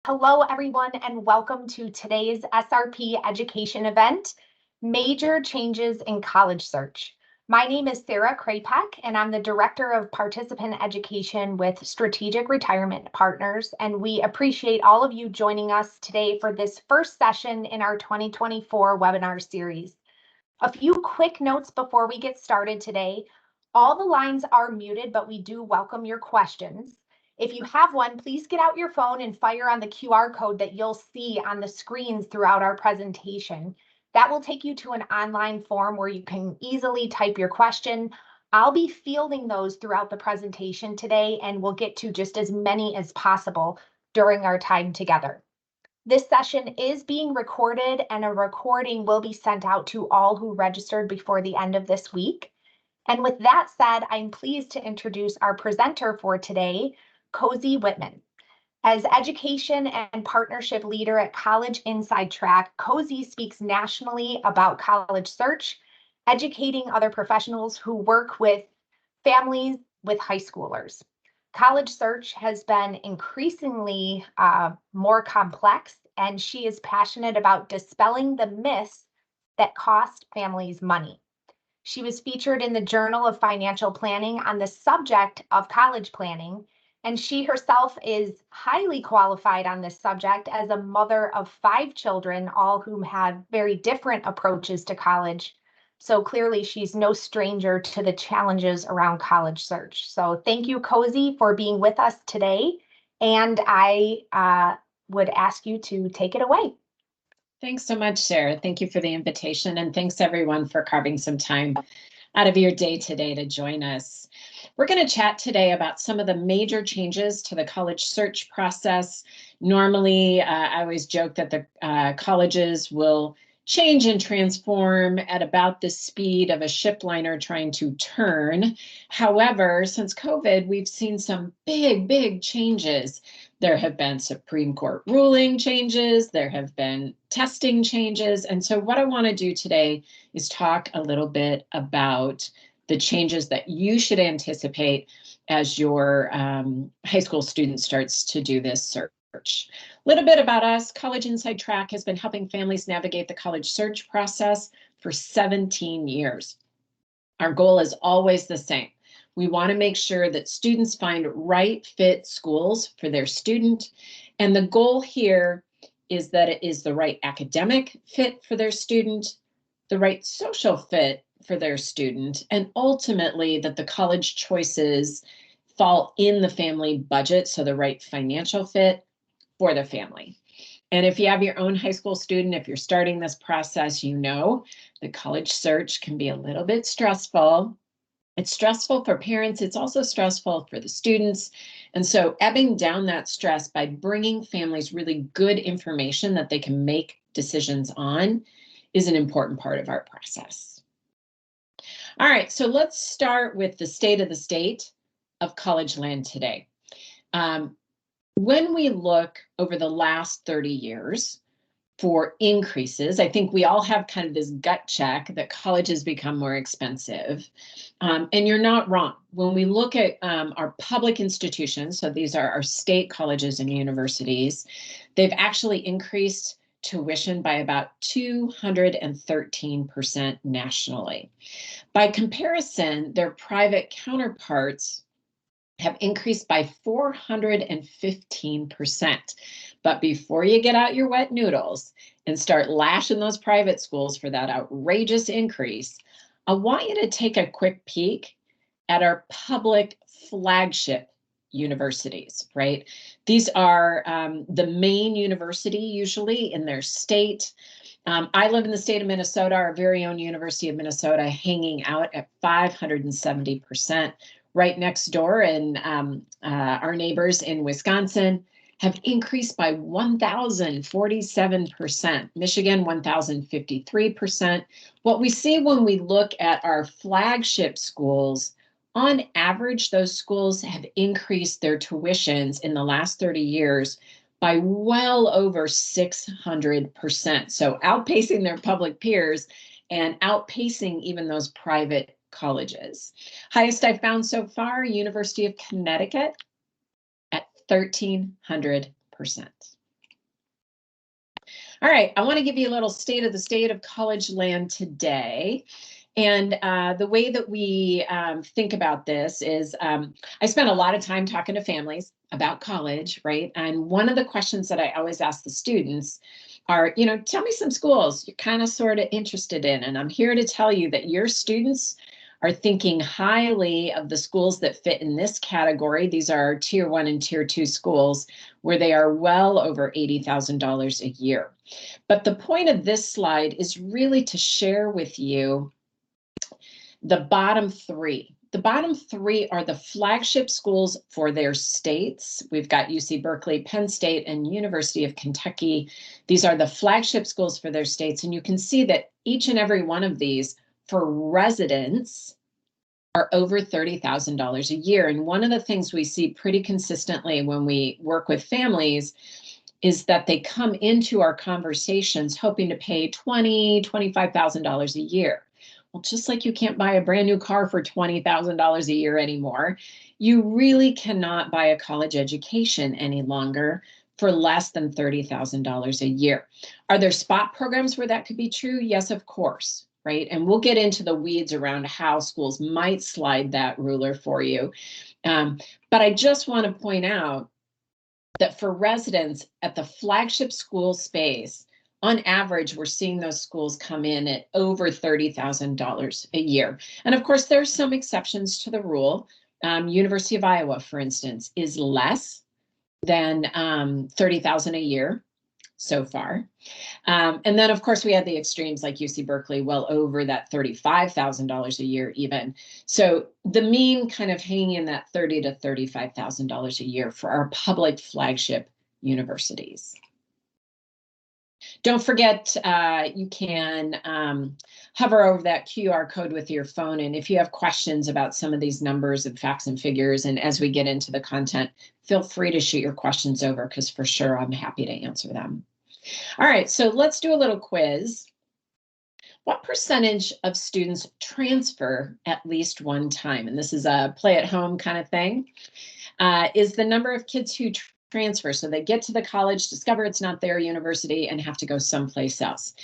Hello, everyone, and welcome to today's SRP education event, Major Changes in College Search. My name is Sarah Krapek, and I'm the Director of Participant Education with Strategic Retirement Partners, and we appreciate all of you joining us today for this first session in our 2024 webinar series. A few quick notes before we get started today. All the lines are muted, but we do welcome your questions. If you have one, please get out your phone and fire on the QR code that you'll see on the screens throughout our presentation. That will take you to an online form where you can easily type your question. I'll be fielding those throughout the presentation today, and we'll get to just as many as possible during our time together. This session is being recorded, and a recording will be sent out to all who registered before the end of this week. And with that said, I'm pleased to introduce our presenter for today, Cozy Whitman. As education and partnership leader at College Inside Track, Cozy speaks nationally about college search, educating other professionals who work with families with high schoolers. College search has been increasingly more complex, and she is passionate about dispelling the myths that cost families money. She was featured in the Journal of Financial Planning on the subject of college planning, and she herself is highly qualified on this subject as a mother of 5 children, all whom have very different approaches to college. So clearly she's no stranger to the challenges around college search. So thank you, Cozy, for being with us today. And I would ask you to take it away. Thanks so much, Sarah. Thank you for the invitation, and thanks everyone for carving some time out of your day today to join us. We're going to chat today about some of the major changes to the college search process. Normally, I always joke that the colleges will change and transform at about the speed of a ship liner trying to turn. However, since COVID, we've seen some big changes. There have been Supreme Court ruling changes, there have been testing changes. And so what I want to do today is talk a little bit about the changes that you should anticipate as your high school student starts to do this search. A little bit about us. College Inside Track has been helping families navigate the college search process for 17 years. Our goal is always the same. We want to make sure that students find right fit schools for their student. And the goal here is that it is the right academic fit for their student, the right social fit for their student, and ultimately that the college choices fall in the family budget, so the right financial fit for the family. And if you have your own high school student, if you're starting this process, you know the college search can be a little bit stressful. It's stressful for parents. It's also stressful for the students. And so ebbing down that stress by bringing families really good information that they can make decisions on is an important part of our process. All right, so let's start with the state of college land today. When we look over the last 30 years for increases, I think we all have kind of this gut check that colleges become more expensive. And you're not wrong. When we look at our public institutions, so these are our state colleges and universities, they've actually increased tuition by about 213% nationally. By comparison, their private counterparts have increased by 415%. But before you get out your wet noodles and start lashing those private schools for that outrageous increase, I want you to take a quick peek at our public flagship universities, right? These are the main university usually in their state. I live in the state of Minnesota, our very own University of Minnesota, hanging out at 570%. Right next door, and our neighbors in Wisconsin have increased by 1,047%. Michigan, 1,053%. What we see when we look at our flagship schools, on average, those schools have increased their tuitions in the last 30 years by well over 600%. So outpacing their public peers and outpacing even those private colleges. Highest I've found so far, University of Connecticut at 1,300%. All right, I want to give you a little state of the state of college land today. And the way that we think about this is I spent a lot of time talking to families about college, right? And one of the questions that I always ask the students are, tell me some schools you're kind of sort of interested in. And I'm here to tell you that your students are thinking highly of the schools that fit in this category. These are tier 1 and tier 2 schools where they are well over $80,000 a year. But the point of this slide is really to share with you the bottom three. The bottom three are the flagship schools for their states. We've got UC Berkeley, Penn State, and University of Kentucky. These are the flagship schools for their states. And you can see that each and every one of these for residents are over $30,000 a year. And one of the things we see pretty consistently when we work with families is that they come into our conversations hoping to pay $20,000, $25,000 a year. Well, just like you can't buy a brand new car for $20,000 a year anymore, you really cannot buy a college education any longer for less than $30,000 a year. Are there spot programs where that could be true? Yes, of course, right? And we'll get into the weeds around how schools might slide that ruler for you. But I just want to point out that for residents at the flagship school space, on average, we're seeing those schools come in at over $30,000 a year. And of course, there's some exceptions to the rule. University of Iowa, for instance, is less than $30,000 a year so far. And then, of course, we have the extremes like UC Berkeley, well over that $35,000 a year even. So the mean kind of hanging in that $30,000 to $35,000 a year for our public flagship universities. Don't forget, you can hover over that QR code with your phone. And if you have questions about some of these numbers and facts and figures, and as we get into the content, feel free to shoot your questions over because for sure I'm happy to answer them. All right, so let's do a little quiz. What percentage of students transfer at least one time? And this is a play at home kind of thing. Is the number of kids who transfer. So they get to the college, discover it's not their university, and have to go someplace else.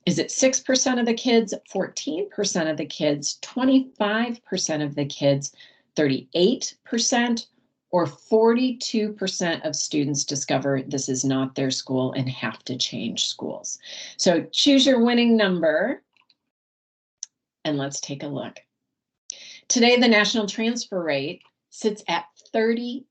Is it 6% of the kids, 14% of the kids, 25% of the kids, 38%, or 42% of students discover this is not their school and have to change schools? So choose your winning number, and let's take a look. Today, the national transfer rate sits at 38%.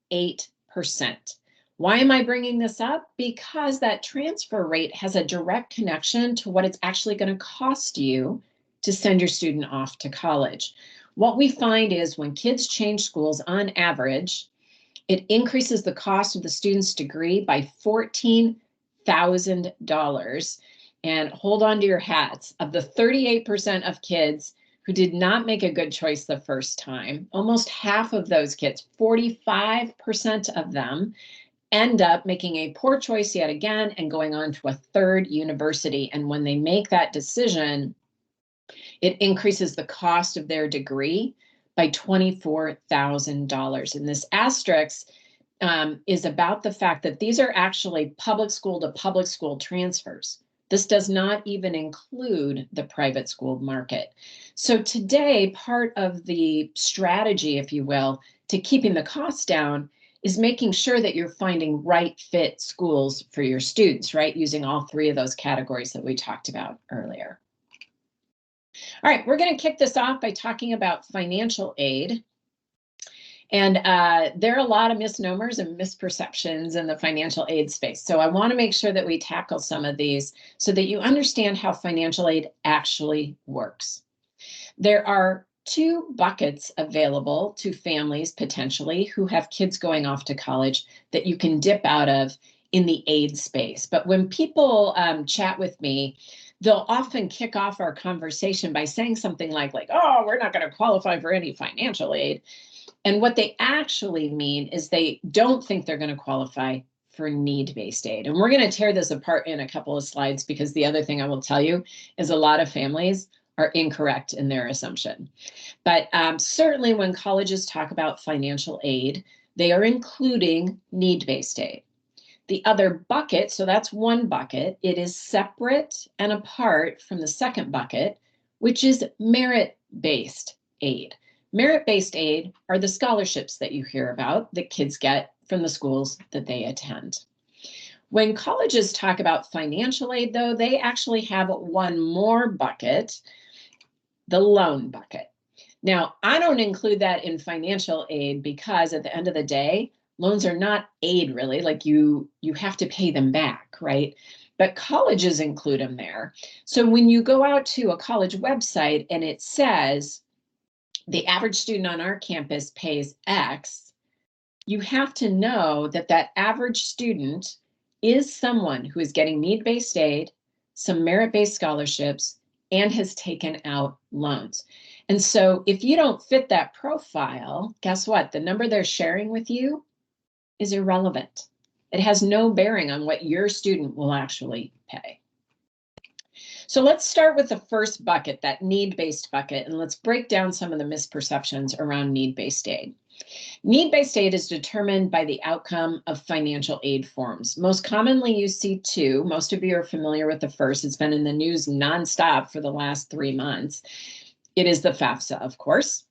Why am I bringing this up? Because that transfer rate has a direct connection to what it's actually going to cost you to send your student off to college. What we find is when kids change schools, on average, it increases the cost of the student's degree by $14,000. And hold on to your hats. Of the 38% of kids who did not make a good choice the first time, almost half of those kids, 45% of them, end up making a poor choice yet again and going on to a third university. And when they make that decision, it increases the cost of their degree by $24,000. And this asterisk is about the fact that these are actually public school to public school transfers. This does not even include the private school market. So today, part of the strategy, if you will, to keeping the costs down is making sure that you're finding right fit schools for your students, right? Using all three of those categories that we talked about earlier. All right, we're going to kick this off by talking about financial aid. And there are a lot of misnomers and misperceptions in the financial aid space. So I want to make sure that we tackle some of these so that you understand how financial aid actually works. There are two buckets available to families potentially who have kids going off to college that you can dip out of in the aid space. But when people chat with me, they'll often kick off our conversation by saying something like, oh, we're not going to qualify for any financial aid. And what they actually mean is they don't think they're going to qualify for need-based aid. And we're going to tear this apart in a couple of slides because the other thing I will tell you is a lot of families are incorrect in their assumption. But certainly when colleges talk about financial aid, they are including need-based aid. The other bucket, so that's one bucket, it is separate and apart from the second bucket, which is merit-based aid. Merit-based aid are the scholarships that you hear about that kids get from the schools that they attend. When colleges talk about financial aid, though, they actually have one more bucket, the loan bucket. Now, I don't include that in financial aid because at the end of the day, loans are not aid really, like you have to pay them back, right? But colleges include them there. So when you go out to a college website and it says the average student on our campus pays X, you have to know that that average student is someone who is getting need-based aid, some merit-based scholarships, and has taken out loans. And so if you don't fit that profile, guess what? The number they're sharing with you is irrelevant. It has no bearing on what your student will actually pay. So let's start with the first bucket, that need-based bucket, and let's break down some of the misperceptions around need-based aid. Need-based aid is determined by the outcome of financial aid forms. Most commonly you see two. Most of you are familiar with the first. It's been in the news nonstop for the last 3 months. It is the FAFSA, of course.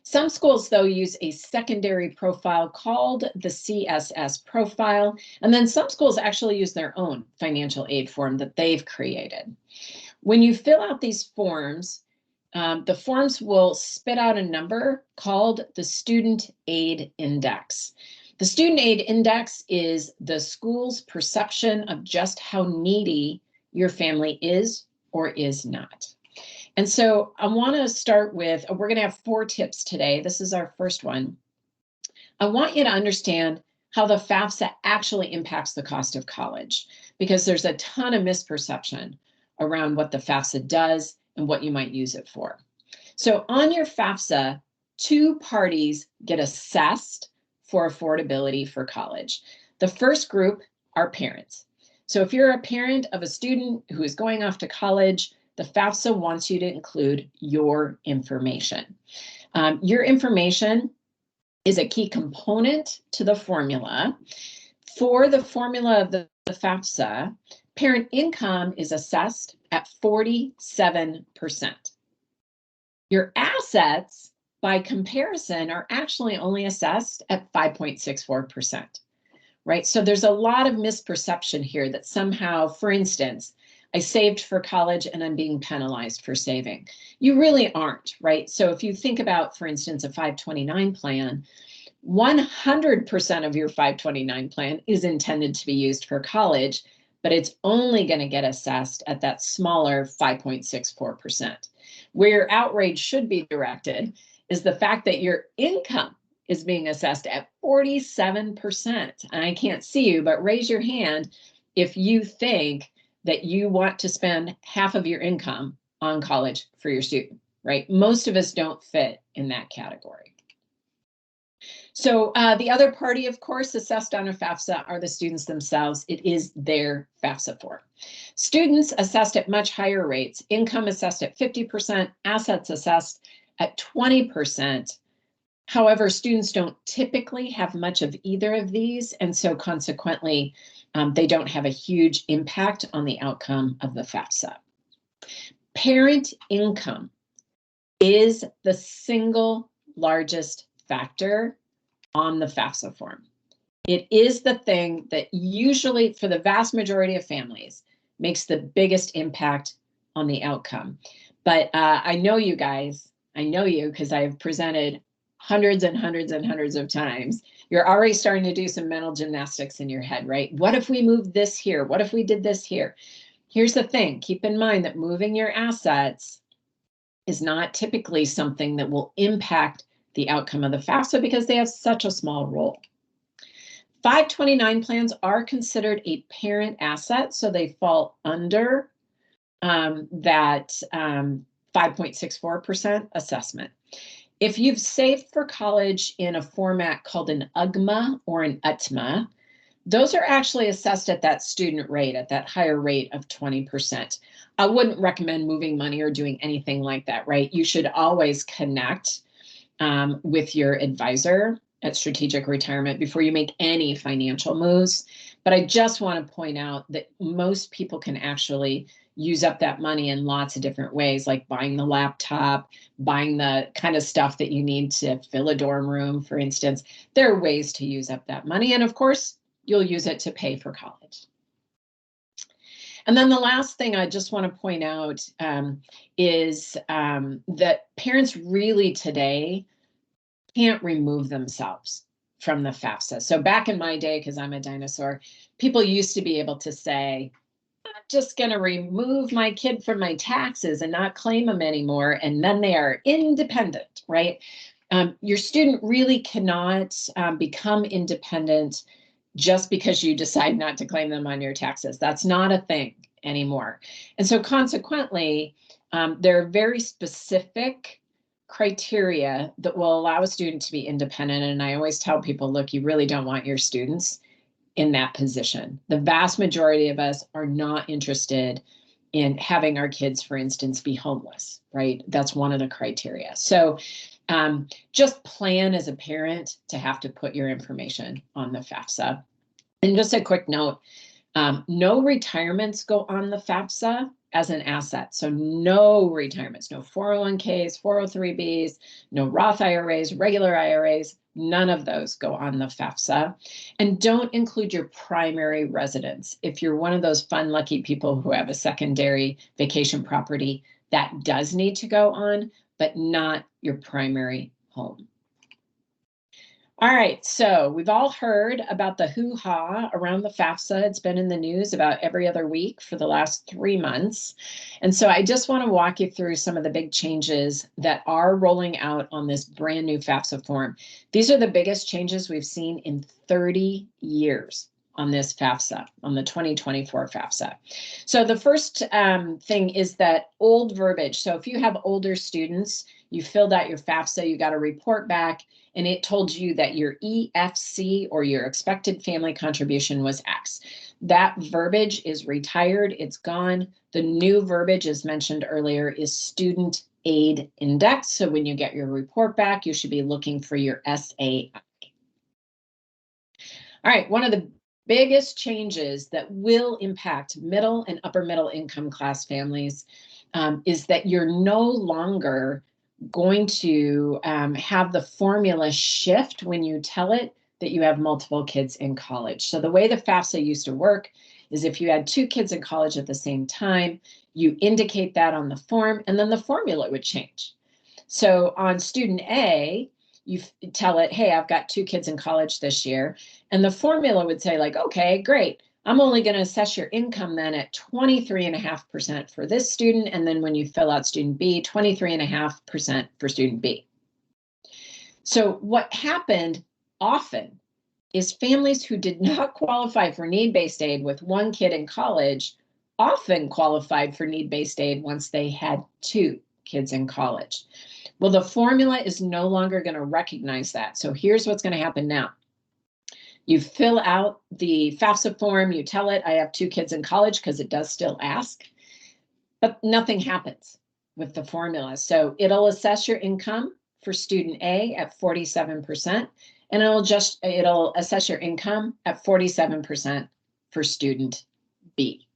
Some schools, though, use a secondary profile called the CSS profile, and then some schools actually use their own financial aid form that they've created. When you fill out these forms, the forms will spit out a number called the Student Aid Index. The Student Aid Index is the school's perception of just how needy your family is or is not. And so I want to start with, we're going to have 4 tips today. This is our first one. I want you to understand how the FAFSA actually impacts the cost of college, because there's a ton of misperception around what the FAFSA does and what you might use it for. So on your FAFSA, 2 parties get assessed for affordability for college. The first group are parents. So if you're a parent of a student who is going off to college, the FAFSA wants you to include your information. Your information is a key component to the formula. For the formula of the FAFSA, parent income is assessed at 47%. Your assets, by comparison, are actually only assessed at 5.64%, right? So there's a lot of misperception here that somehow, for instance, I saved for college and I'm being penalized for saving. You really aren't, right? So if you think about, for instance, a 529 plan, 100% of your 529 plan is intended to be used for college, but it's only going to get assessed at that smaller 5.64%. Where your outrage should be directed is the fact that your income is being assessed at 47%. And I can't see you, but raise your hand if you think that you want to spend half of your income on college for your student, right? Most of us don't fit in that category. So the other party, of course, assessed on a FAFSA are the students themselves. It is their FAFSA form. Students assessed at much higher rates, income assessed at 50%, assets assessed at 20%. However, students don't typically have much of either of these, and so consequently, they don't have a huge impact on the outcome of the FAFSA. Parent income is the single largest factor on the FAFSA form. It is the thing that usually, for the vast majority of families, makes the biggest impact on the outcome. But I know you guys, I know you because I've presented hundreds and hundreds and hundreds of times. You're already starting to do some mental gymnastics in your head, right? What if we moved this here? What if we did this here? Here's the thing, keep in mind that moving your assets is not typically something that will impact the outcome of the FAFSA because they have such a small role. 529 plans are considered a parent asset, so they fall under that 5.64% assessment. If you've saved for college in a format called an UGMA or an UTMA, those are actually assessed at that student rate, at that higher rate of 20%. I wouldn't recommend moving money or doing anything like that, right? You should always connect with your advisor at Strategic Retirement before you make any financial moves. But I just want to point out that most people can actually use up that money in lots of different ways, like buying the laptop, buying the kind of stuff that you need to fill a dorm room, for instance. There are ways to use up that money. And of course, you'll use it to pay for college. And then the last thing I just want to point out is that parents really today can't remove themselves from the FAFSA. So back in my day, because I'm a dinosaur, people used to be able to say, I'm just going to remove my kid from my taxes and not claim them anymore. And then they are independent, right? Your student really cannot become independent just because you decide not to claim them on your taxes. That's not a thing anymore. And so consequently, there are very specific criteria that will allow a student to be independent. And I always tell people, look, you really don't want your students in that position. The vast majority of us are not interested in having our kids, for instance, be homeless, right? That's one of the criteria. So just plan as a parent to have to put your information on the FAFSA. And just a quick note, no retirements go on the FAFSA as an asset. So no retirements, no 401ks, 403bs, no Roth IRAs, regular IRAs, none of those go on the FAFSA. And don't include your primary residence. If you're one of those fun, lucky people who have a secondary vacation property, that does need to go on, but not your primary home. All right, so we've all heard about the hoo-ha around the FAFSA. It's been in the news about every other week for the last 3 months. And so I just want to walk you through some of the big changes that are rolling out on this brand new FAFSA form. These are the biggest changes we've seen in 30 years on this FAFSA, on the 2024 FAFSA. So the first thing is that old verbiage. So if you have older students, you filled out your FAFSA, you got a report back, and it told you that your EFC, or your expected family contribution, was X. That verbiage is retired, it's gone. The new verbiage, as mentioned earlier, is student aid index. So when you get your report back, you should be looking for your SAI. All right, one of the biggest changes that will impact middle and upper middle income class families is that you're no longer going to have the formula shift when you tell it that you have multiple kids in college. So the way the FAFSA used to work is if you had 2 kids in college at the same time, you indicate that on the form, and then the formula would change. So on student A, you tell it, hey, I've got 2 kids in college this year. And the formula would say, like, okay, great. I'm only going to assess your income then at 23.5% for this student. And then when you fill out student B, 23.5% for student B. So what happened often is families who did not qualify for need-based aid with 1 kid in college often qualified for need-based aid once they had 2 kids in college. Well, the formula is no longer going to recognize that. So here's what's going to happen now. You fill out the FAFSA form, you tell it, I have 2 kids in college, because it does still ask, but nothing happens with the formula. So it'll assess your income for student A at 47%, and it'll assess your income at 47% for student B.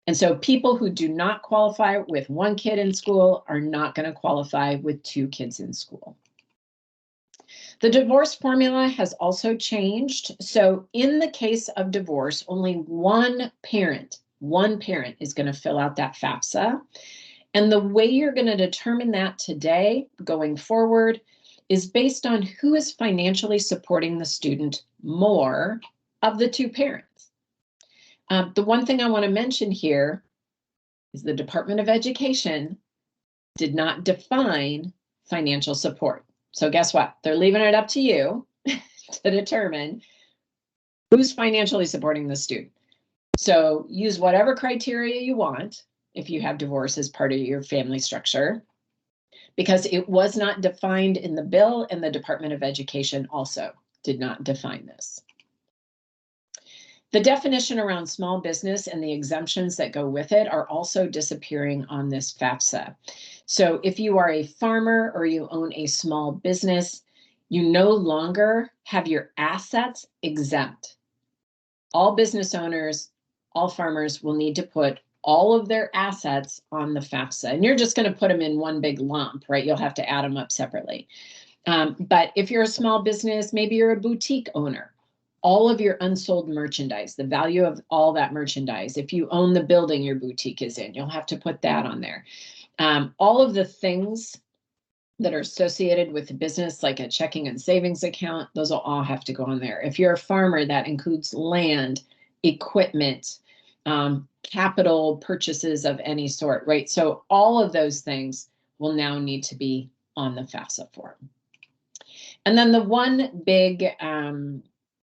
And so people who do not qualify with 1 kid in school are not going to qualify with 2 kids in school. The divorce formula has also changed. So in the case of divorce, only one parent is going to fill out that FAFSA. And the way you're going to determine that today going forward is based on who is financially supporting the student more of the 2 parents. The one thing I want to mention here is the Department of Education did not define financial support. So guess what? They're leaving it up to you to determine who's financially supporting the student. So use whatever criteria you want if you have divorce as part of your family structure, because it was not defined in the bill, and the Department of Education also did not define this. The definition around small business and the exemptions that go with it are also disappearing on this FAFSA. So if you are a farmer or you own a small business, you no longer have your assets exempt. All business owners, all farmers will need to put all of their assets on the FAFSA. And you're just going to put them in one big lump, right? You'll have to add them up separately. But if you're a small business, maybe you're a boutique owner, all of your unsold merchandise, the value of all that merchandise, if you own the building your boutique is in, you'll have to put that on there. All of the things that are associated with the business, like a checking and savings account, those will all have to go on there. If you're a farmer, that includes land, equipment, capital purchases of any sort, right? So all of those things will now need to be on the FAFSA form. And then the one big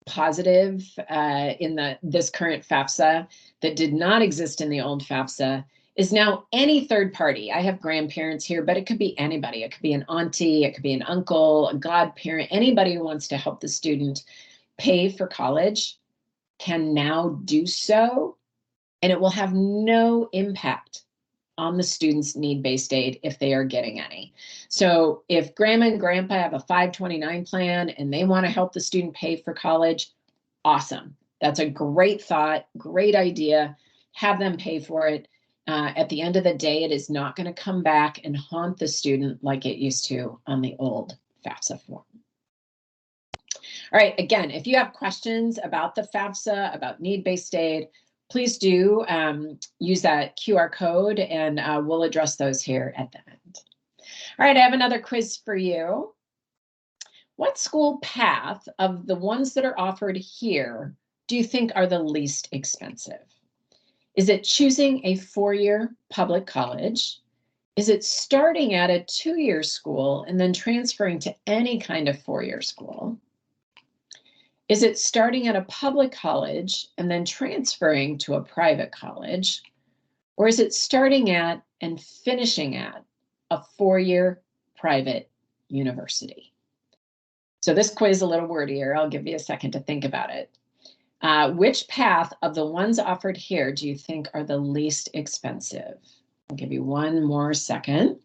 positive in this current FAFSA that did not exist in the old FAFSA is now any third party. I have grandparents here, but it could be anybody. It could be an auntie, it could be an uncle, a godparent, anybody who wants to help the student pay for college can now do so, and it will have no impact on the student's need-based aid if they are getting any. So if grandma and grandpa have a 529 plan and they want to help the student pay for college, awesome. That's a great thought, great idea. Have them pay for it. At the end of the day, it is not going to come back and haunt the student like it used to on the old FAFSA form. All right, again, if you have questions about the FAFSA, about need-based aid, please do use that QR code and we'll address those here at the end. All right, I have another quiz for you. What school path of the ones that are offered here do you think are the least expensive? Is it choosing a four-year public college? Is it starting at a two-year school and then transferring to any kind of four-year school? Is it starting at a public college and then transferring to a private college? Or is it starting at and finishing at a four-year private university? So this quiz is a little wordier. I'll give you a second to think about it. Which path of the ones offered here do you think are the least expensive? I'll give you one more second.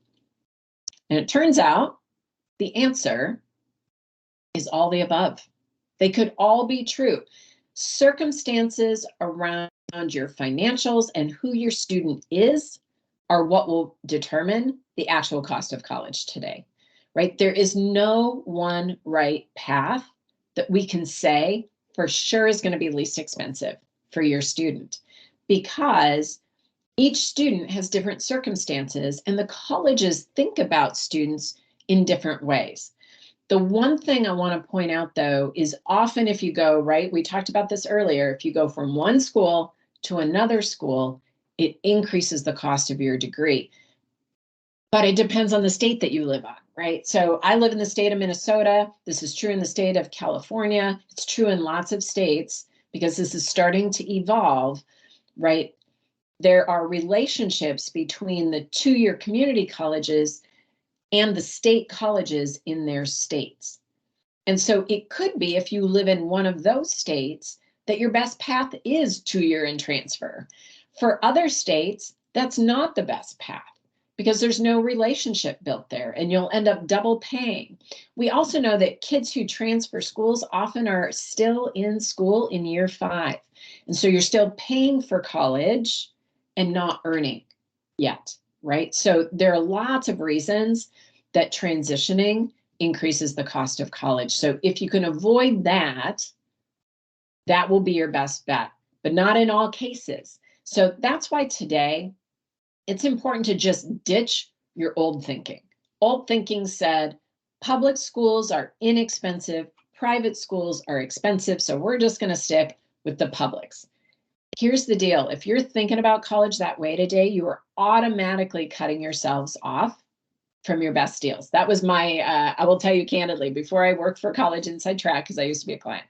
And it turns out the answer is all the above. They could all be true. Circumstances around your financials and who your student is are what will determine the actual cost of college today, right? There is no one right path that we can say for sure is going to be least expensive for your student, because each student has different circumstances and the colleges think about students in different ways. The one thing I want to point out, though, is often if you go, right, we talked about this earlier, if you go from one school to another school, it increases the cost of your degree. But it depends on the state that you live on, right? So I live in the state of Minnesota. This is true in the state of California. It's true in lots of states because this is starting to evolve, right? There are relationships between the two-year community colleges and the state colleges in their states. And so it could be, if you live in one of those states, that your best path is two-year and transfer. For other states, that's not the best path because there's no relationship built there and you'll end up double paying. We also know that kids who transfer schools often are still in school in year 5. And so you're still paying for college and not earning yet, right? So there are lots of reasons that transitioning increases the cost of college. So if you can avoid that, that will be your best bet, but not in all cases. So that's why today it's important to just ditch your old thinking. Old thinking said public schools are inexpensive, private schools are expensive, so we're just going to stick with the publics. Here's the deal. If you're thinking about college that way today, you are automatically cutting yourselves off from your best deals. That was my, I will tell you candidly, before I worked for College Inside Track, because I used to be a client,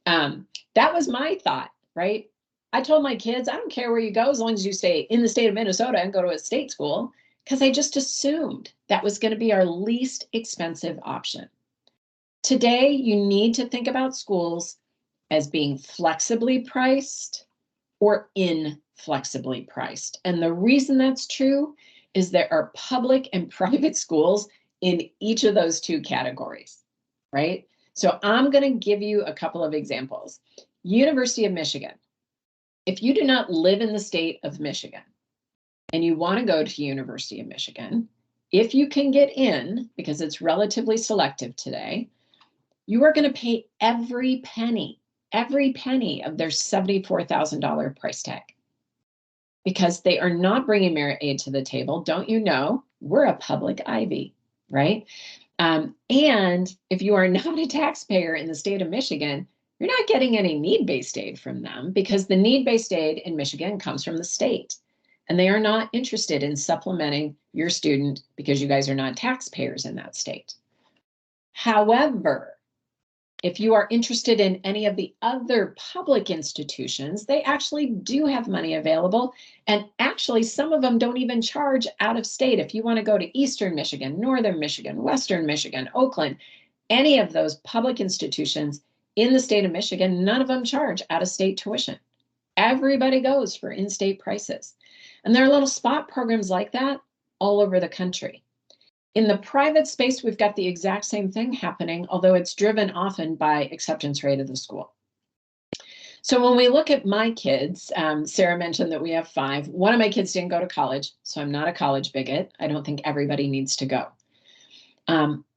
that was my thought, right? I told my kids, I don't care where you go as long as you stay in the state of Minnesota and go to a state school, because I just assumed that was going to be our least expensive option. Today, you need to think about schools as being flexibly priced or inflexibly priced. And the reason that's true is there are public and private schools in each of those two categories, right? So I'm going to give you a couple of examples. University of Michigan. If you do not live in the state of Michigan and you want to go to University of Michigan, if you can get in, because it's relatively selective today, you are going to pay every penny of their $74,000 price tag, because they are not bringing merit aid to the table. Don't you know? We're a public Ivy, right? And if you are not a taxpayer in the state of Michigan, you're not getting any need-based aid from them, because the need-based aid in Michigan comes from the state. And they are not interested in supplementing your student because you guys are not taxpayers in that state. However, if you are interested in any of the other public institutions, they actually do have money available. And actually, some of them don't even charge out of state. If you want to go to Eastern Michigan, Northern Michigan, Western Michigan, Oakland, any of those public institutions in the state of Michigan, none of them charge out of state tuition. Everybody goes for in-state prices. And there are little spot programs like that all over the country. In the private space, we've got the exact same thing happening, although it's driven often by acceptance rate of the school. So when we look at my kids, Sarah mentioned that we have 5. One of my kids didn't go to college, so I'm not a college bigot. I don't think everybody needs to go.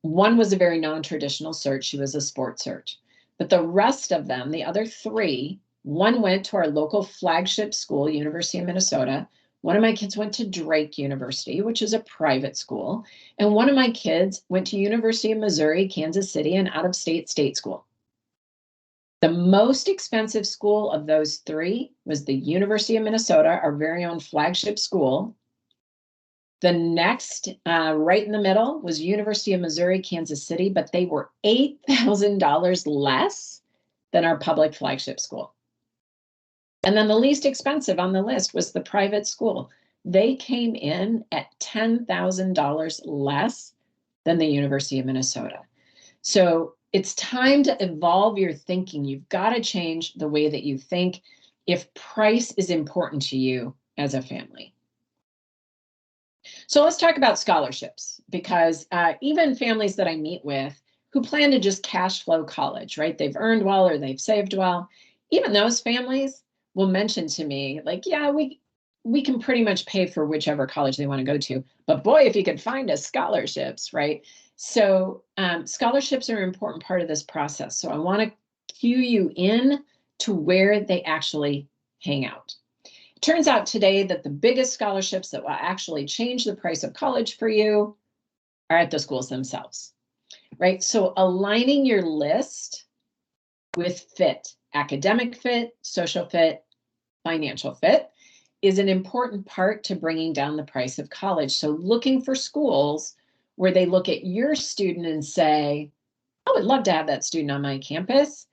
One was a very non-traditional search. She was a sports search. But the rest of them, the other 3, one went to our local flagship school, University of Minnesota. One of my kids went to Drake University, which is a private school. And one of my kids went to University of Missouri, Kansas City, an out-of-state state school. The most expensive school of those 3 was the University of Minnesota, our very own flagship school. The next, right in the middle, was University of Missouri, Kansas City, but they were $8,000 less than our public flagship school. And then the least expensive on the list was the private school. They came in at $10,000 less than the University of Minnesota. So it's time to evolve your thinking. You've got to change the way that you think if price is important to you as a family. So let's talk about scholarships, because even families that I meet with who plan to just cash flow college, right? They've earned well or they've saved well. Even those families will mention to me, like, yeah, we can pretty much pay for whichever college they want to go to. But boy, if you could find us scholarships, right? So scholarships are an important part of this process. So I want to cue you in to where they actually hang out. It turns out today that the biggest scholarships that will actually change the price of college for you are at the schools themselves, right? So aligning your list with fit, academic fit, social fit, financial fit, is an important part to bringing down the price of college. So looking for schools where they look at your student and say, I would love to have that student on my campus,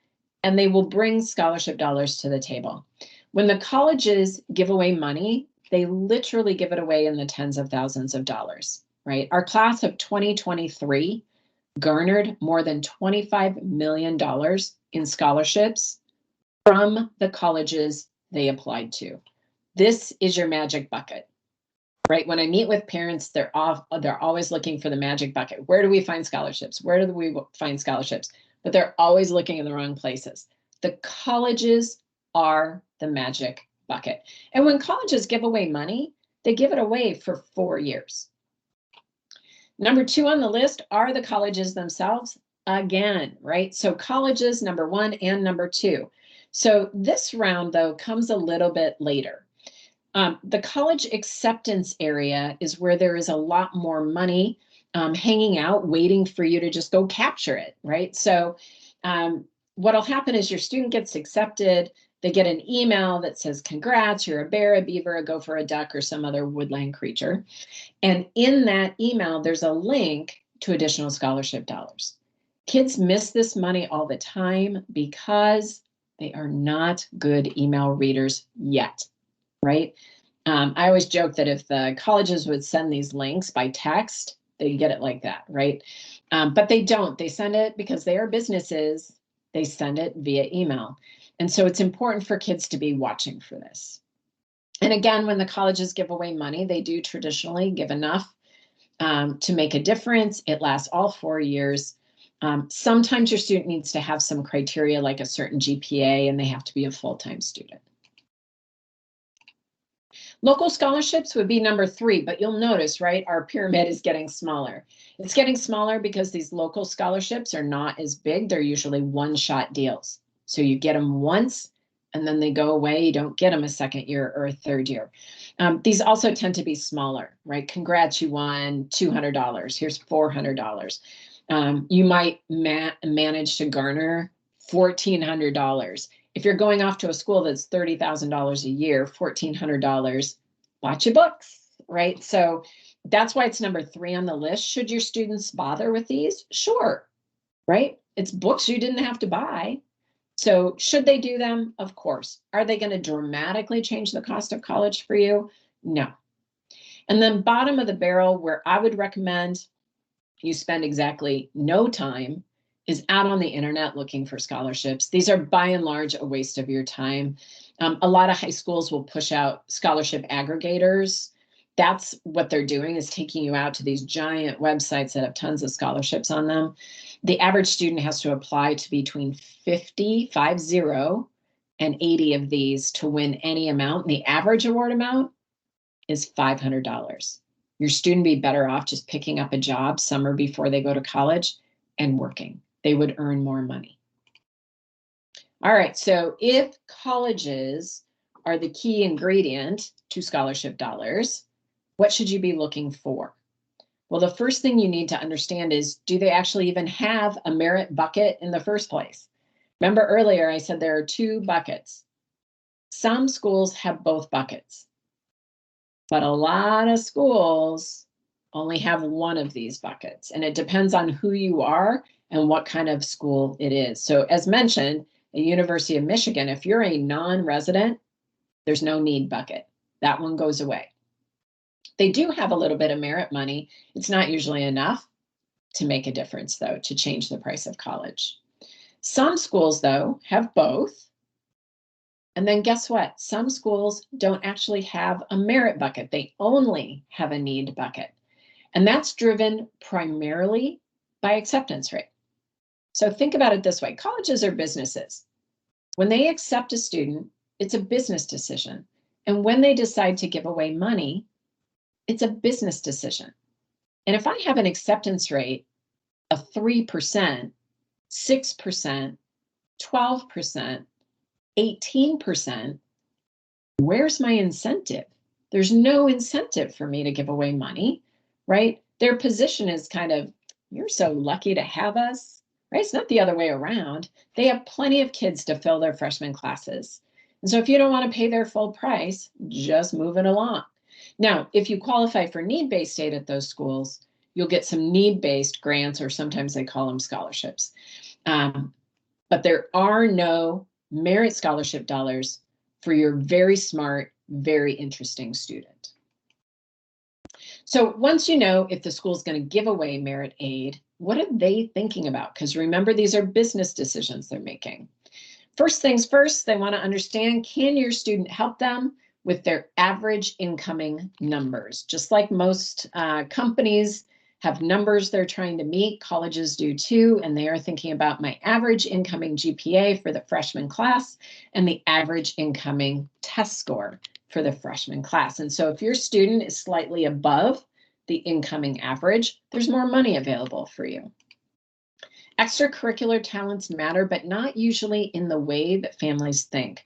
and they will bring scholarship dollars to the table. When the colleges give away money, they literally give it away in the tens of thousands of dollars, right? Our class of 2023 garnered more than $25 million in scholarships from the colleges they applied to. This is your magic bucket, right? When I meet with parents, they're always looking for the magic bucket. Where do we find scholarships? Where do we find scholarships? But they're always looking in the wrong places. The colleges are the magic bucket. And when colleges give away money, they give it away for 4 years. Number 2 on the list are the colleges themselves again, right? So colleges, number 1 and number 2. So this round, though, comes a little bit later. The college acceptance area is where there is a lot more money hanging out, waiting for you to just go capture it, right? So what'll happen is your student gets accepted. They get an email that says, congrats, you're a bear, a beaver, a gopher, a duck, or some other woodland creature. And in that email, there's a link to additional scholarship dollars. Kids miss this money all the time because they are not good email readers yet, right? I always joke that if the colleges would send these links by text, they'd get it like that, right? But they don't. They send it because they are businesses. They send it via email. And so it's important for kids to be watching for this. And again, when the colleges give away money, they do traditionally give enough to make a difference. It lasts all 4 years. Sometimes your student needs to have some criteria like a certain GPA and they have to be a full-time student. Local scholarships would be number 3, but you'll notice, right, our pyramid is getting smaller. It's getting smaller because these local scholarships are not as big. They're usually one-shot deals. So you get them once and then they go away. You don't get them a second year or a third year. These also tend to be smaller, right? Congrats, you won $200. Here's $400. You might manage to garner $1,400. If you're going off to a school that's $30,000 a year, $1,400, bought you books, right? So that's why it's number 3 on the list. Should your students bother with these? Sure, right? It's books you didn't have to buy. So should they do them? Of course. Are they going to dramatically change the cost of college for you? No. And then bottom of the barrel, where I would recommend you spend exactly no time, is out on the internet looking for scholarships. These are by and large a waste of your time. A lot of high schools will push out scholarship aggregators. That's what they're doing, is taking you out to these giant websites that have tons of scholarships on them. The average student has to apply to between 50 and 80 of these to win any amount. And the average award amount is $500. Your student would be better off just picking up a job summer before they go to college and working. They would earn more money. All right, so if colleges are the key ingredient to scholarship dollars, what should you be looking for? Well, the first thing you need to understand is, do they actually even have a merit bucket in the first place? Remember earlier I said there are 2 buckets. Some schools have both buckets, but a lot of schools only have one of these buckets, and it depends on who you are and what kind of school it is. So as mentioned, the University of Michigan, if you're a non-resident, there's no need bucket. That one goes away. They do have a little bit of merit money. It's not usually enough to make a difference, though, to change the price of college. Some schools, though, have both. And then guess what? Some schools don't actually have a merit bucket. They only have a need bucket. And that's driven primarily by acceptance rate. So think about it this way. Colleges are businesses. When they accept a student, it's a business decision. And when they decide to give away money, it's a business decision. And if I have an acceptance rate of 3%, 6%, 12%, 18%, where's my incentive? There's no incentive for me to give away money, right? Their position is kind of, you're so lucky to have us, right? It's not the other way around. They have plenty of kids to fill their freshman classes. And so if you don't want to pay their full price, just move it along. Now, if you qualify for need-based aid at those schools, you'll get some need-based grants, or sometimes they call them scholarships. But there are no merit scholarship dollars for your very smart, very interesting student. So once you know if the school's going to give away merit aid, what are they thinking about? Because remember, these are business decisions they're making. First things first, they want to understand, can your student help them with their average incoming numbers? Just like most companies have numbers they're trying to meet, colleges do too, and they are thinking about my average incoming GPA for the freshman class and the average incoming test score for the freshman class. And so if your student is slightly above the incoming average, there's more money available for you. Extracurricular talents matter, but not usually in the way that families think.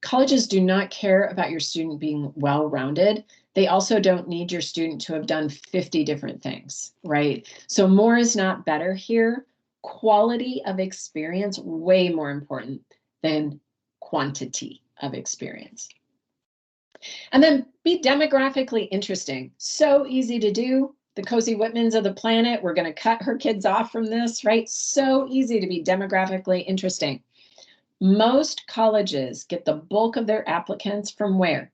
Colleges do not care about your student being well-rounded. They also don't need your student to have done 50 different things, right? So more is not better here. Quality of experience, way more important than quantity of experience. And then be demographically interesting. So easy to do. The Cozy Whitmans of the planet, we're going to cut her kids off from this, right? So easy to be demographically interesting. Most colleges get the bulk of their applicants from where?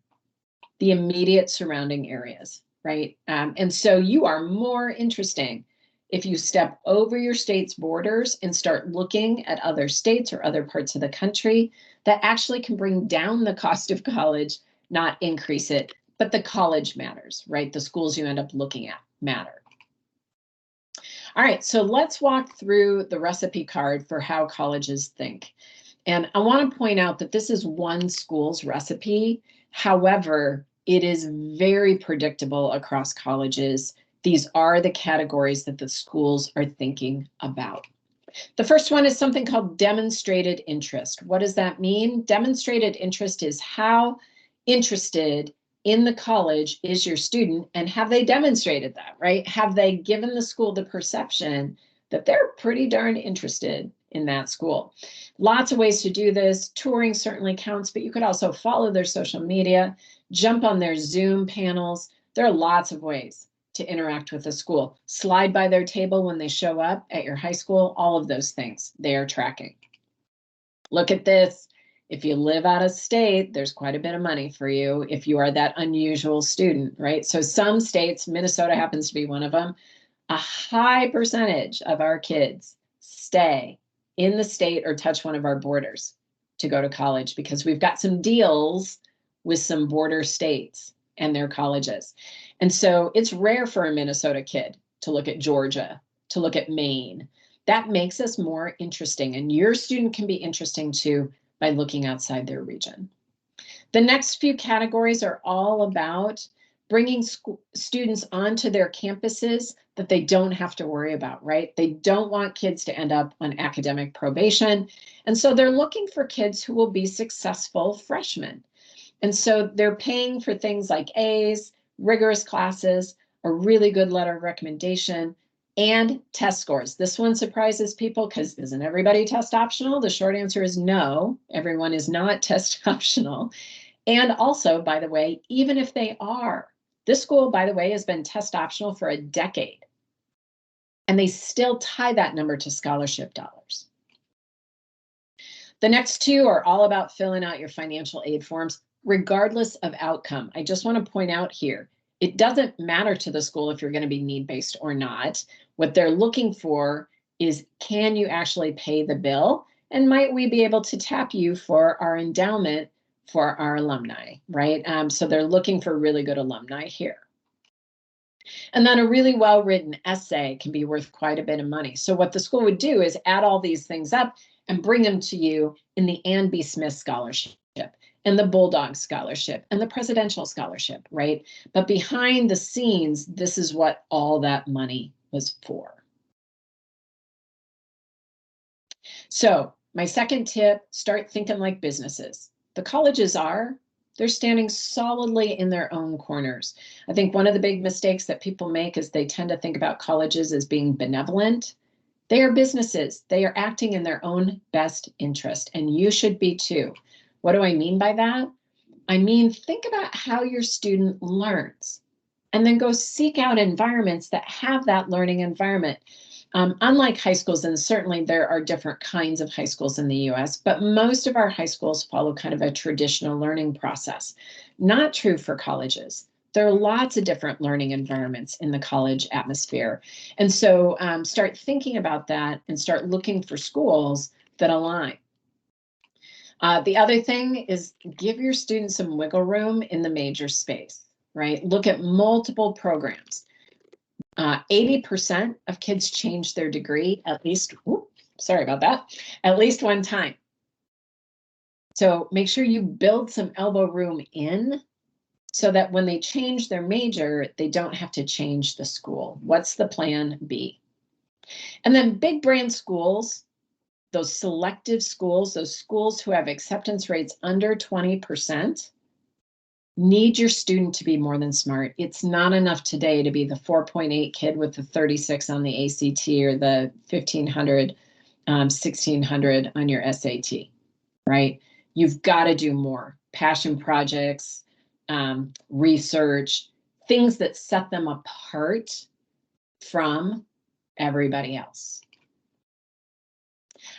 The immediate surrounding areas, right? And so you are more interesting if you step over your state's borders and start looking at other states or other parts of the country that actually can bring down the cost of college, not increase it. But the college matters, right? The schools you end up looking at matter. All right, so let's walk through the recipe card for how colleges think. And I want to point out that this is one school's recipe. However, it is very predictable across colleges. These are the categories that the schools are thinking about. The first one is something called demonstrated interest. What does that mean? Demonstrated interest is how interested in the college is your student, and have they demonstrated that, right? Have they given the school the perception that they're pretty darn interested in that school? Lots of ways to do this. Touring certainly counts, but you could also follow their social media, jump on their Zoom panels. There are lots of ways to interact with the school. Slide by their table when they show up at your high school, all of those things they are tracking. Look at this. If you live out of state, there's quite a bit of money for you if you are that unusual student, right? So some states, Minnesota happens to be one of them, a high percentage of our kids stay in the state or touch one of our borders to go to college because we've got some deals with some border states and their colleges. And so it's rare for a Minnesota kid to look at Georgia, to look at Maine. That makes us more interesting, and your student can be interesting too by looking outside their region. The next few categories are all about bringing students onto their campuses that they don't have to worry about, right? They don't want kids to end up on academic probation. And so they're looking for kids who will be successful freshmen. And so they're paying for things like A's, rigorous classes, a really good letter of recommendation, and test scores. This one surprises people because isn't everybody test optional? The short answer is no, everyone is not test optional. And also, by the way, even if they are, this school, by the way, has been test optional for a decade. And they still tie that number to scholarship dollars. The next two are all about filling out your financial aid forms, regardless of outcome. I just want to point out here, it doesn't matter to the school if you're going to be need-based or not. What they're looking for is, can you actually pay the bill? And might we be able to tap you for our endowment for our alumni, right? So they're looking for really good alumni here. And then a really well-written essay can be worth quite a bit of money. So what the school would do is add all these things up and bring them to you in the Ann B. Smith Scholarship and the Bulldog Scholarship and the Presidential Scholarship, right? But behind the scenes, this is what all that money was for. So my second tip, start thinking like businesses. The colleges they're standing solidly in their own corners. I think one of the big mistakes that people make is they tend to think about colleges as being benevolent. They are businesses. They are acting in their own best interest, and you should be too. What do I mean by that? I mean, think about how your student learns, and then go seek out environments that have that learning environment. Unlike high schools, and certainly there are different kinds of high schools in the US, but most of our high schools follow kind of a traditional learning process. Not true for colleges. There are lots of different learning environments in the college atmosphere. And so start thinking about that and start looking for schools that align. The other thing is give your students some wiggle room in the major space, right? Look at multiple programs. 80% of kids change their degree at least, sorry about that, at least one time. So make sure you build some elbow room in so that when they change their major, they don't have to change the school. What's the plan B? And then big brand schools, those selective schools, those schools who have acceptance rates under 20%, need your student to be more than smart. It's not enough today to be the 4.8 kid with the 36 on the ACT or the 1500, 1600 on your SAT, right? You've got to do more. Passion projects, research, things that set them apart from everybody else.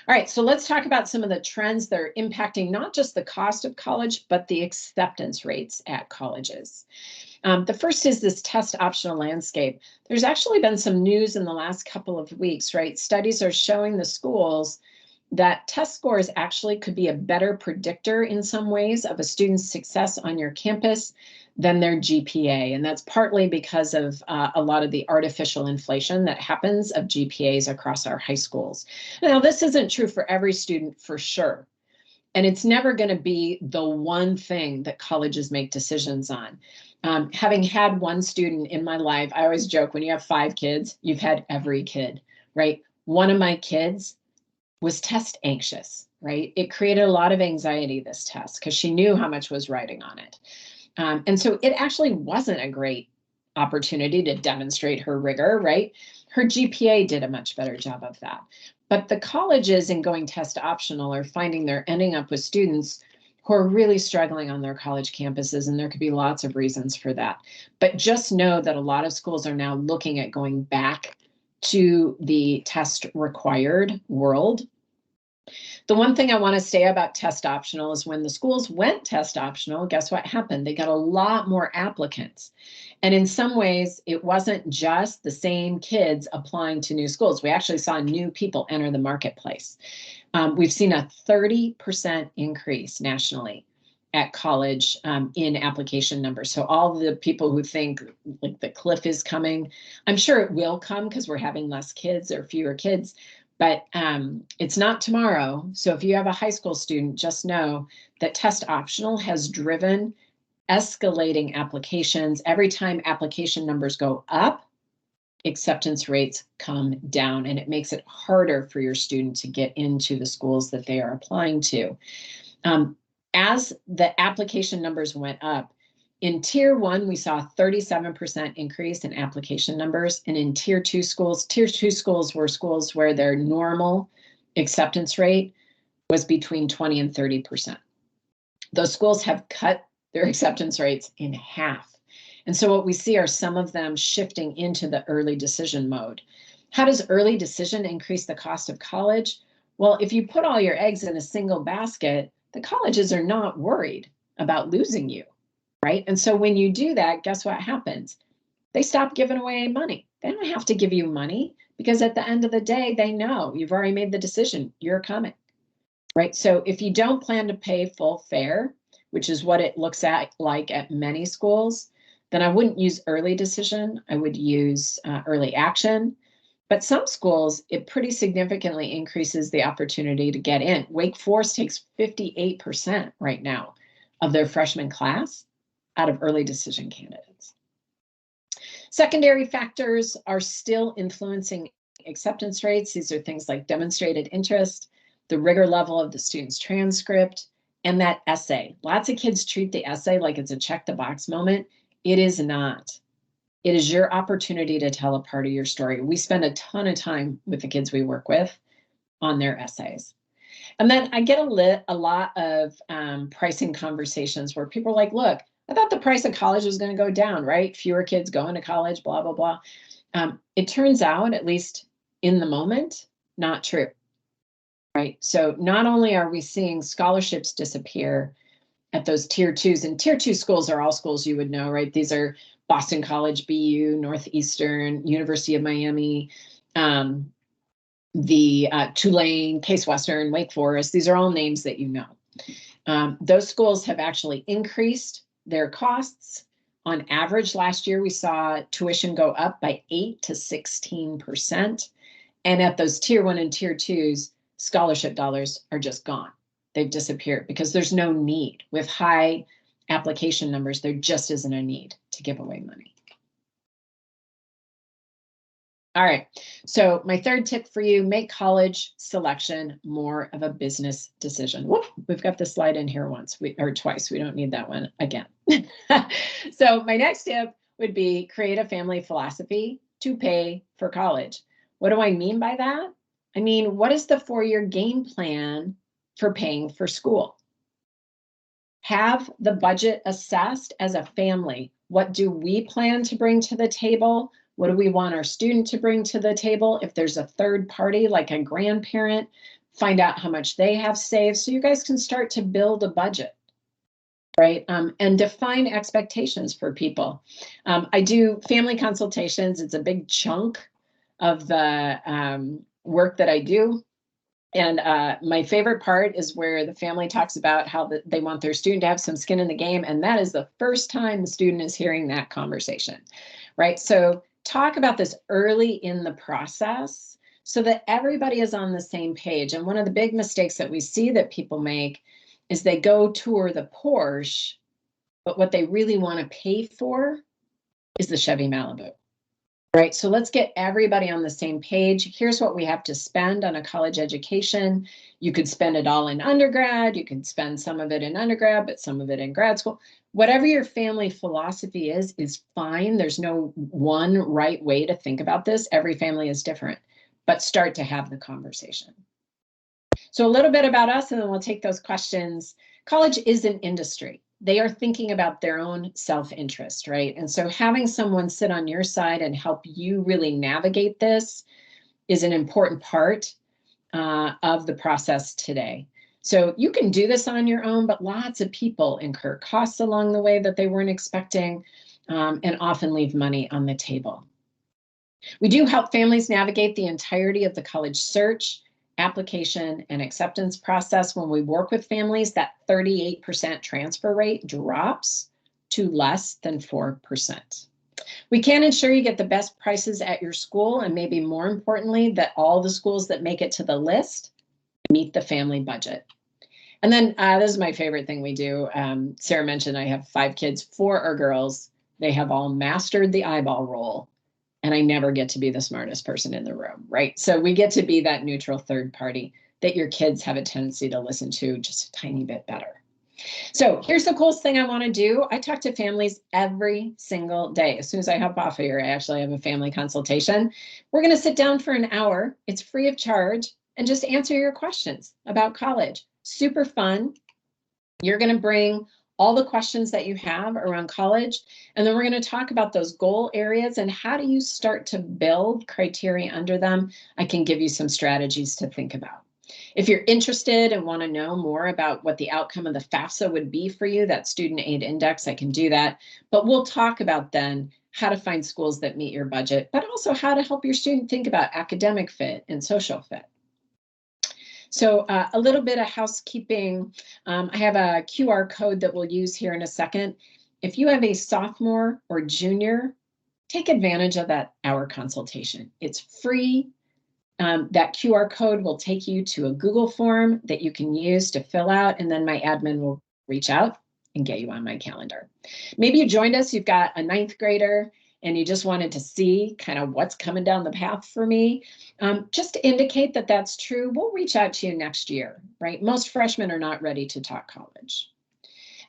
All right, so let's talk about some of the trends that are impacting not just the cost of college, but the acceptance rates at colleges. The first is this test optional landscape. There's actually been some news in the last couple of weeks, right? Studies are showing the schools that test scores actually could be a better predictor in some ways of a student's success on your campus than their GPA. And that's partly because of a lot of the artificial inflation that happens of GPAs across our high schools. Now, this isn't true for every student for sure. And it's never going to be the one thing that colleges make decisions on. Having had one student in my life, I always joke, when you have 5 kids, you've had every kid, right? One of my kids was test anxious, right? It created a lot of anxiety, this test, because she knew how much was riding on it. And so it actually wasn't a great opportunity to demonstrate her rigor, right? Her GPA did a much better job of that. But the colleges in going test optional are finding they're ending up with students who are really struggling on their college campuses, and there could be lots of reasons for that. But just know that a lot of schools are now looking at going back to the test required world. The one thing I want to say about test optional is when the schools went test optional, guess what happened? They got a lot more applicants. And in some ways, it wasn't just the same kids applying to new schools. We actually saw new people enter the marketplace. We've seen a 30% increase nationally at college in application numbers. So all the people who think like the cliff is coming, I'm sure it will come because we're having less kids or fewer kids. But it's not tomorrow. So if you have a high school student, just know that test optional has driven escalating applications. Every time application numbers go up, acceptance rates come down, and it makes it harder for your student to get into the schools that they are applying to. As the application numbers went up, in Tier 1, we saw a 37% increase in application numbers. And in Tier 2 schools were schools where their normal acceptance rate was between 20 and 30%. Those schools have cut their acceptance rates in half. And so what we see are some of them shifting into the early decision mode. How does early decision increase the cost of college? Well, if you put all your eggs in a single basket, the colleges are not worried about losing you. Right? And so when you do that, guess what happens? They stop giving away money. They don't have to give you money because at the end of the day, they know you've already made the decision. You're coming. Right? So if you don't plan to pay full fare, which is what it looks like at many schools, then I wouldn't use early decision. I would use early action. But some schools, it pretty significantly increases the opportunity to get in. Wake Forest takes 58% right now of their freshman class out of early decision candidates. Secondary factors are still influencing acceptance rates. These are things like demonstrated interest, the rigor level of the student's transcript, and that essay. Lots of kids treat the essay like it's a check the box moment. It is not. It is your opportunity to tell a part of your story. We spend a ton of time with the kids we work with on their essays. And then I get a lot of pricing conversations where people are like, look, I thought the price of college was going to go down, right? Fewer kids going to college, blah, blah, blah. It turns out, at least in the moment, not true, right? So not only are we seeing scholarships disappear at those Tier 2s, and Tier 2 schools are all schools you would know, right? These are Boston College, BU, Northeastern, University of Miami, the Tulane, Case Western, Wake Forest. These are all names that you know. Those schools have actually increased their costs. On average, last year, we saw tuition go up by 8 to 16%. And at those Tier 1 and Tier 2s, scholarship dollars are just gone. They've disappeared because there's no need. With high application numbers, there just isn't a need to give away money. All right, so my third tip for you, make college selection more of a business decision. Whoop, we've got the slide in here twice. We don't need that one again. So my next tip would be create a family philosophy to pay for college. What do I mean by that? I mean, what is the 4-year game plan for paying for school? Have the budget assessed as a family. What do we plan to bring to the table? What do we want our student to bring to the table? If there's a third party, like a grandparent, find out how much they have saved so you guys can start to build a budget, right? And define expectations for people. I do family consultations. It's a big chunk of the work that I do. And my favorite part is where the family talks about how they want their student to have some skin in the game. And that is the first time the student is hearing that conversation, right? So talk about this early in the process so that everybody is on the same page. And one of the big mistakes that we see that people make is they go tour the Porsche, but what they really want to pay for is the Chevy Malibu. Right, so let's get everybody on the same page. Here's what we have to spend on a college education. You could spend it all in undergrad. You can spend some of it in undergrad, but some of it in grad school. Whatever your family philosophy is fine. There's no one right way to think about this. Every family is different, but start to have the conversation. So a little bit about us, and then we'll take those questions. College is an industry. They are thinking about their own self-interest, right? And so having someone sit on your side and help you really navigate this is an important part of the process today. So you can do this on your own, but lots of people incur costs along the way that they weren't expecting, and often leave money on the table. We do help families navigate the entirety of the college search, application, and acceptance process. When we work with families, that 38% transfer rate drops to less than 4%. We can ensure you get the best prices at your school, and maybe more importantly, that all the schools that make it to the list meet the family budget. And then this is my favorite thing we do. Sarah mentioned I have 5 kids, 4 are girls. They have all mastered the eyeball roll. And I never get to be the smartest person in the room, right? So we get to be that neutral third party that your kids have a tendency to listen to just a tiny bit better. So here's the coolest thing I want to do. I talk to families every single day. As soon as I hop off here, I actually have a family consultation. We're going to sit down for an hour. It's free of charge, and just answer your questions about college. Super fun. You're going to bring all the questions that you have around college, and then we're going to talk about those goal areas and how do you start to build criteria under them. I can give you some strategies to think about. If you're interested and want to know more about what the outcome of the FAFSA would be for you, that student aid index, I can do that. But we'll talk about then how to find schools that meet your budget, but also how to help your student think about academic fit and social fit. So a little bit of housekeeping. I have a QR code that we'll use here in a second. If you have a sophomore or junior, take advantage of that hour consultation. It's free. That QR code will take you to a Google form that you can use to fill out, and then my admin will reach out and get you on my calendar. Maybe you joined us, you've got a 9th grader, and you just wanted to see kind of what's coming down the path for me. Just to indicate that that's true, we'll reach out to you next year, right? Most freshmen are not ready to talk college.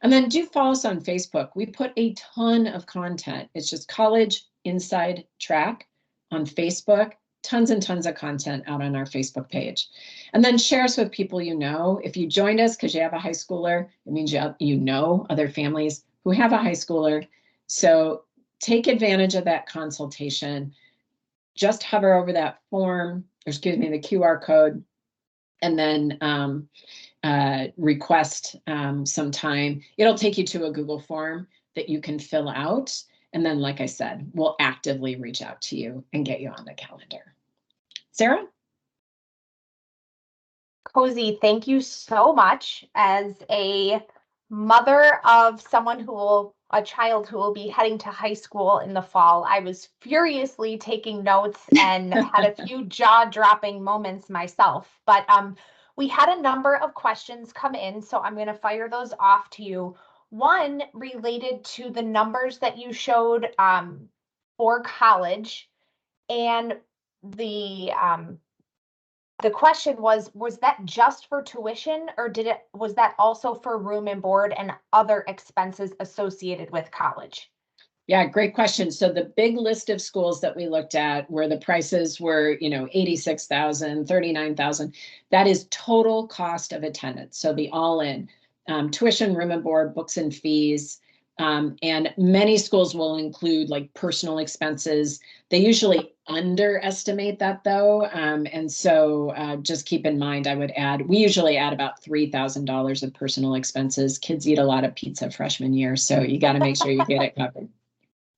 And then do follow us on Facebook. We put a ton of content. It's just College Inside Track on Facebook. Tons and tons of content out on our Facebook page. And then share us with people you know. If you joined us because you have a high schooler, it means you know other families who have a high schooler. So take advantage of that consultation. Just hover over that form, or excuse me, the QR code, and then request some time. It'll take you to a Google form that you can fill out. And then, like I said, we'll actively reach out to you and get you on the calendar. Sarah? Cozy, thank you so much. As a mother of a child who will be heading to high school in the fall, I was furiously taking notes and had a few jaw-dropping moments myself. But we had a number of questions come in, so I'm going to fire those off to you. One related to the numbers that you showed for college, and the question was that just for tuition, or was that also for room and board and other expenses associated with college? Yeah, great question. So the big list of schools that we looked at where the prices were, $86,000, $39,000, that is total cost of attendance. So the all-in tuition, room and board, books and fees. And many schools will include like personal expenses. They usually underestimate that though. And so just keep in mind, we usually add about $3,000 of personal expenses. Kids eat a lot of pizza freshman year, so you got to make sure you get it covered.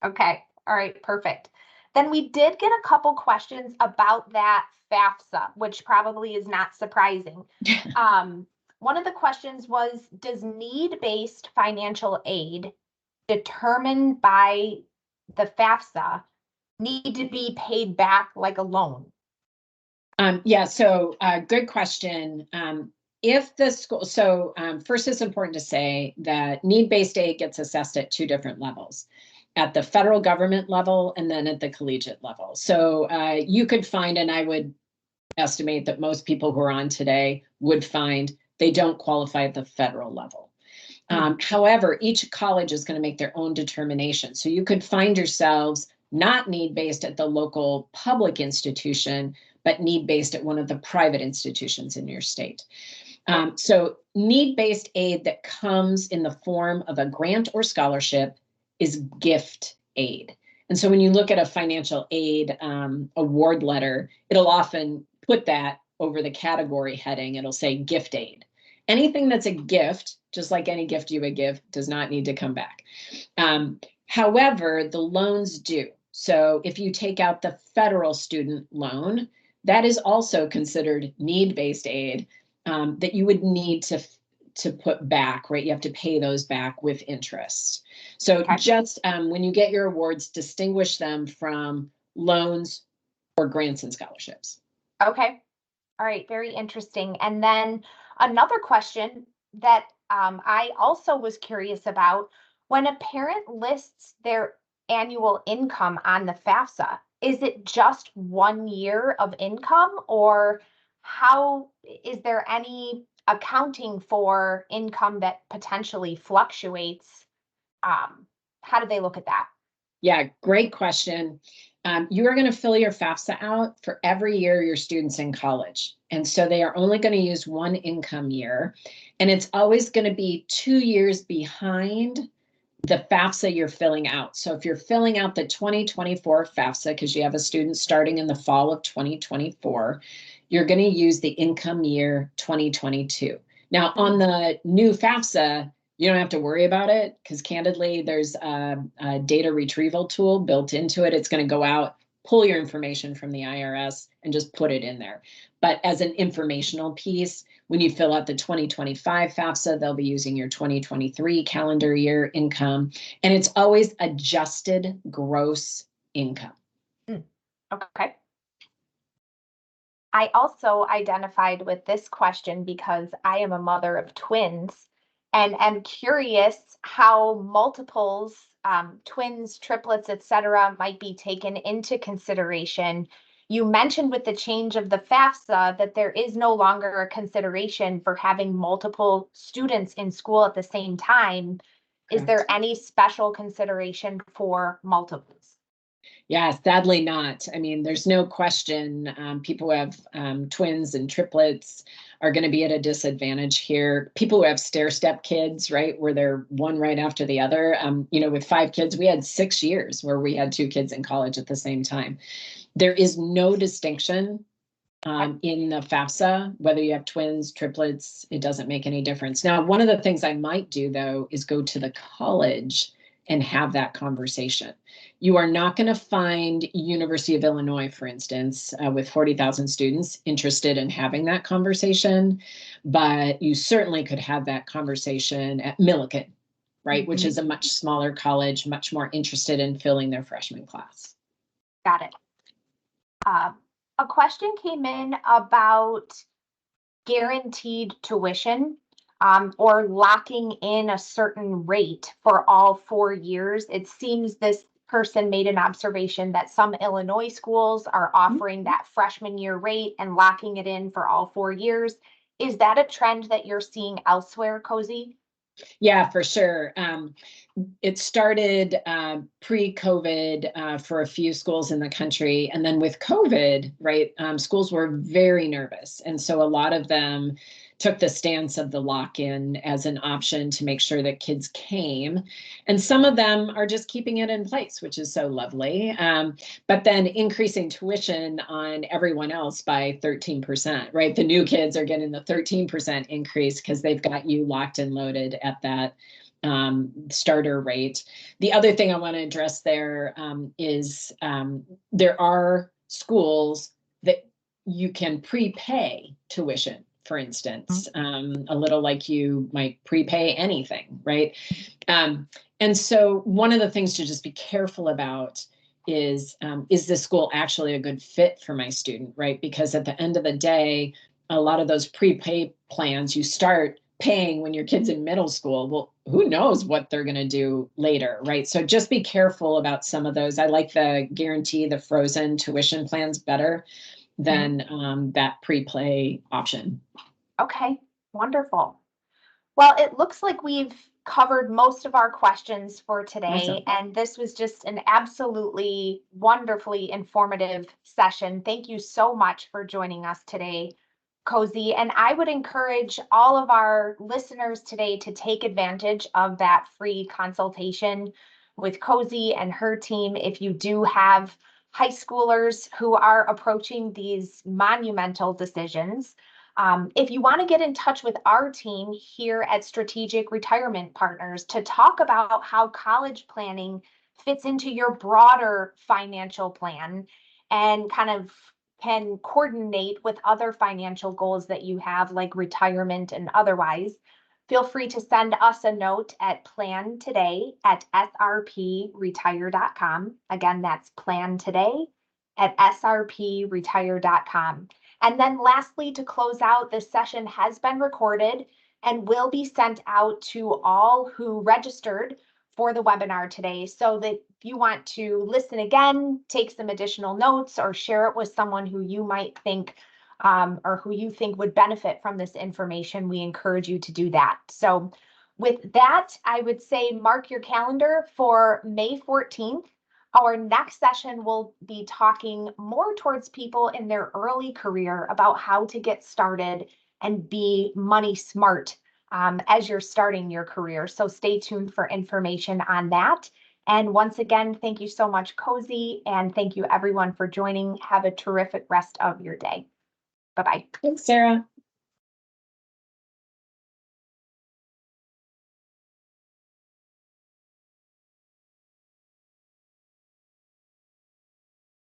Okay. All right. Perfect. Then we did get a couple questions about that FAFSA, which probably is not surprising. One of the questions was, does need-based financial aid determined by the FAFSA need to be paid back like a loan? Yeah, so good question. If the school, first it's important to say that need-based aid gets assessed at two different levels, at the federal government level and then at the collegiate level. So you could find, and I would estimate that most people who are on today would find they don't qualify at the federal level. However, each college is going to make their own determination. So you could find yourselves not need-based at the local public institution, but need-based at one of the private institutions in your state. So need-based aid that comes in the form of a grant or scholarship is gift aid. And so when you look at a financial aid award letter, it'll often put that over the category heading. It'll say gift aid. Anything that's a gift, just like any gift you would give, does not need to come back. However, the loans do. So if you take out the federal student loan, that is also considered need-based aid that you would need to put back, right? You have to pay those back with interest. So just when you get your awards, distinguish them from loans or grants and scholarships. Okay. All right. Very interesting. And then another question that I also was curious about, when a parent lists their annual income on the FAFSA, is it just 1 year of income, or how is there any accounting for income that potentially fluctuates? How do they look at that? Yeah, great question. You are going to fill your FAFSA out for every year your student's in college. And so they are only going to use one income year. And it's always going to be 2 years behind the FAFSA you're filling out. So if you're filling out the 2024 FAFSA, because you have a student starting in the fall of 2024, you're going to use the income year 2022. Now, on the new FAFSA, you don't have to worry about it because candidly, there's a data retrieval tool built into it. It's going to go out, pull your information from the IRS and just put it in there. But as an informational piece, when you fill out the 2025 FAFSA, they'll be using your 2023 calendar year income, and it's always adjusted gross income. Okay. I also identified with this question because I am a mother of twins and am curious how multiples, twins, triplets, etc., might be taken into consideration. You mentioned with the change of the FAFSA that there is no longer a consideration for having multiple students in school at the same time. Is there any special consideration for multiples? Yeah, sadly not. I mean, there's no question people who have twins and triplets are going to be at a disadvantage here. People who have stair-step kids, right, where they're one right after the other. With 5 kids, we had 6 years where we had 2 kids in college at the same time. There is no distinction in the FAFSA, whether you have twins, triplets, it doesn't make any difference. Now, one of the things I might do, though, is go to the college and have that conversation. You are not going to find University of Illinois, for instance, with 40,000 students interested in having that conversation, but you certainly could have that conversation at Millikan, right, which is a much smaller college, much more interested in filling their freshman class. Got it. A question came in about guaranteed tuition. Or locking in a certain rate for all 4 years. It seems this person made an observation that some Illinois schools are offering that freshman year rate and locking it in for all 4 years. Is that a trend that you're seeing elsewhere, Cozy? Yeah, for sure. It started pre-COVID for a few schools in the country. And then with COVID, right, schools were very nervous. And so a lot of them took the stance of the lock-in as an option to make sure that kids came. And some of them are just keeping it in place, which is so lovely. But then increasing tuition on everyone else by 13%, right? The new kids are getting the 13% increase because they've got you locked and loaded at that starter rate. The other thing I want to address there is there are schools that you can prepay tuition, for instance, a little like you might prepay anything, right? And so one of the things to just be careful about is the school actually a good fit for my student, right? Because at the end of the day, a lot of those prepay plans you start paying when your kid's in middle school. Well, who knows what they're going to do later, right? So just be careful about some of those. I like the guarantee, the frozen tuition plans better than that pre-play option. Okay, wonderful. Well, it looks like we've covered most of our questions for today, Awesome. and this was just an absolutely wonderfully informative session. Thank you so much for joining us today, Cozy. And I would encourage all of our listeners today to take advantage of that free consultation with Cozy and her team if you do have high schoolers who are approaching these monumental decisions. If you want to get in touch with our team here at Strategic Retirement Partners to talk about how college planning fits into your broader financial plan and kind of can coordinate with other financial goals that you have, like retirement and otherwise, feel free to send us a note at plantoday@srpretire.com. Again, that's plantoday@srpretire.com. And then lastly, to close out, this session has been recorded and will be sent out to all who registered for the webinar today, so that if you want to listen again, take some additional notes, or share it with someone who you might think or who you think would benefit from this information, we encourage you to do that. So with that, I would say mark your calendar for May 14th. Our next session will be talking more towards people in their early career about how to get started and be money smart as you're starting your career. So stay tuned for information on that. And once again, thank you so much, Cozy, and thank you everyone for joining. Have a terrific rest of your day. Bye-bye. Thanks, Sarah.